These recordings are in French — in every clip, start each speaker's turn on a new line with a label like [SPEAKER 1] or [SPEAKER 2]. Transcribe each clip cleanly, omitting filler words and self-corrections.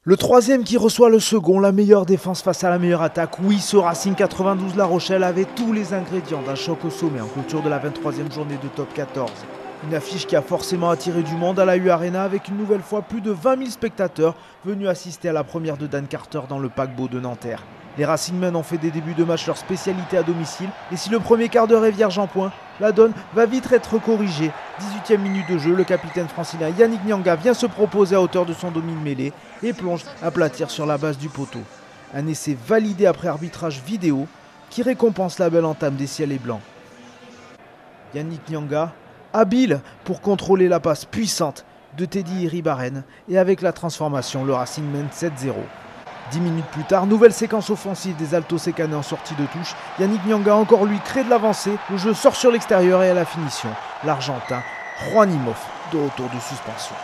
[SPEAKER 1] Le troisième qui reçoit le second, la meilleure défense face à la meilleure attaque. Oui, ce Racing 92 La Rochelle avait tous les ingrédients d'un choc au sommet en clôture de la 23e journée de top 14. Une affiche qui a forcément attiré du monde à la U Arena avec une nouvelle fois plus de 20 000 spectateurs venus assister à la première de Dan Carter dans le paquebot de Nanterre. Les Racingmen ont fait des débuts de match leur spécialité à domicile et si le premier quart d'heure est vierge en points, la donne va vite être corrigée. 18e minute de jeu, le capitaine francilien Yannick Nyanga vient se proposer à hauteur de son demi-mêlée et plonge à plat-tir sur la base du poteau. Un essai validé après arbitrage vidéo qui récompense la belle entame des ciels et blancs. Yannick Nyanga, habile pour contrôler la passe puissante de Teddy Iribaren et avec la transformation, le Racing mène 7-0. 10 minutes plus tard, nouvelle séquence offensive des Alto Sécanais en sortie de touche. Yannick Nyanga encore lui crée de l'avancée. Le jeu sort sur l'extérieur et à la finition, l'Argentin Juanimov de retour de suspension.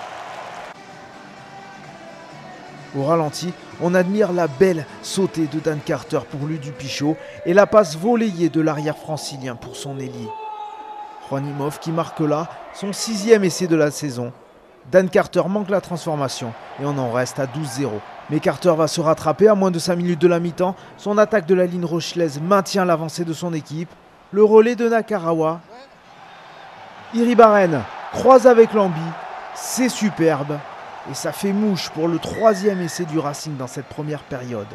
[SPEAKER 1] Au ralenti, on admire la belle sautée de Dan Carter pour Ludu Pichot et la passe volleyée de l'arrière francilien pour son ailier. Juanimov qui marque là son 6e essai de la saison. Dan Carter manque la transformation et on en reste à 12-0. Mais Carter va se rattraper à moins de 5 minutes de la mi-temps. Son attaque de la ligne rochelaise maintient l'avancée de son équipe. Le relais de Nakarawa. Iribaren croise avec Lambi. C'est superbe. Et ça fait mouche pour le 3e essai du Racing dans cette première période.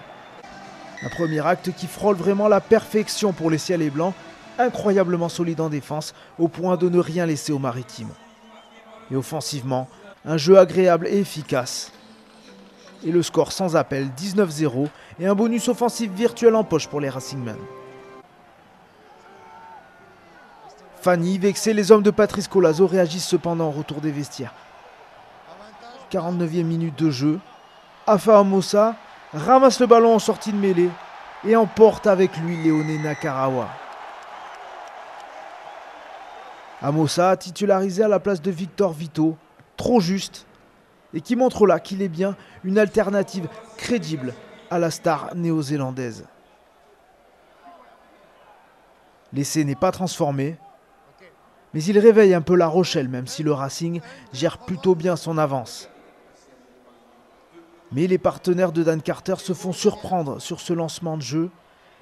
[SPEAKER 1] Un premier acte qui frôle vraiment la perfection pour les ciels et blancs. Incroyablement solide en défense au point de ne rien laisser aux maritimes. Et offensivement, un jeu agréable et efficace. Et le score sans appel, 19-0, et un bonus offensif virtuel en poche pour les Racingmen. Fanny, vexé, les hommes de Patrice Colazo réagissent cependant au retour des vestiaires. 49e minute de jeu, Afa Amosa ramasse le ballon en sortie de mêlée et emporte avec lui Léoné Nakarawa. Amosa titularisé à la place de Victor Vito, trop juste, et qui montre là qu'il est bien une alternative crédible à la star néo-zélandaise. L'essai n'est pas transformé, mais il réveille un peu La Rochelle, même si le Racing gère plutôt bien son avance. Mais les partenaires de Dan Carter se font surprendre sur ce lancement de jeu,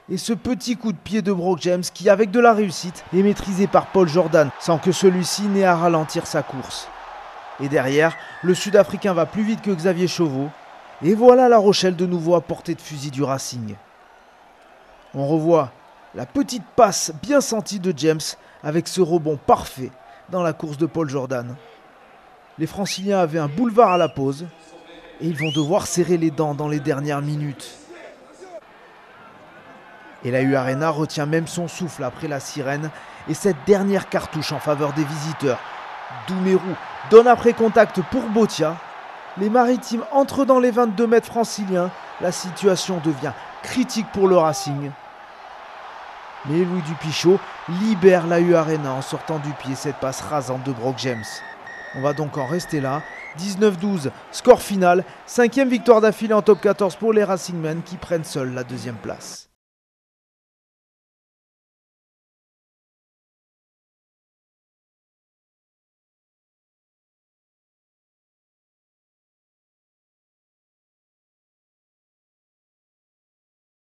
[SPEAKER 1] et ce petit coup de pied de Brock James qui, avec de la réussite, est maîtrisé par Paul Jordan sans que celui-ci n'ait à ralentir sa course. Et derrière, le Sud-Africain va plus vite que Xavier Chauveau. Et voilà La Rochelle de nouveau à portée de fusil du Racing. On revoit la petite passe bien sentie de James avec ce rebond parfait dans la course de Paul Jordan. Les Franciliens avaient un boulevard à la pause et ils vont devoir serrer les dents dans les dernières minutes. Et la U Arena retient même son souffle après la sirène et cette dernière cartouche en faveur des visiteurs. Doumerou donne après contact pour Botia. Les Maritimes entrent dans les 22 mètres franciliens. La situation devient critique pour le Racing. Mais Louis Dupichot libère la U Arena en sortant du pied cette passe rasante de Brock James. On va donc en rester là. 19-12, score final. 5e victoire d'affilée en top 14 pour les Racingmen qui prennent seuls la 2e place.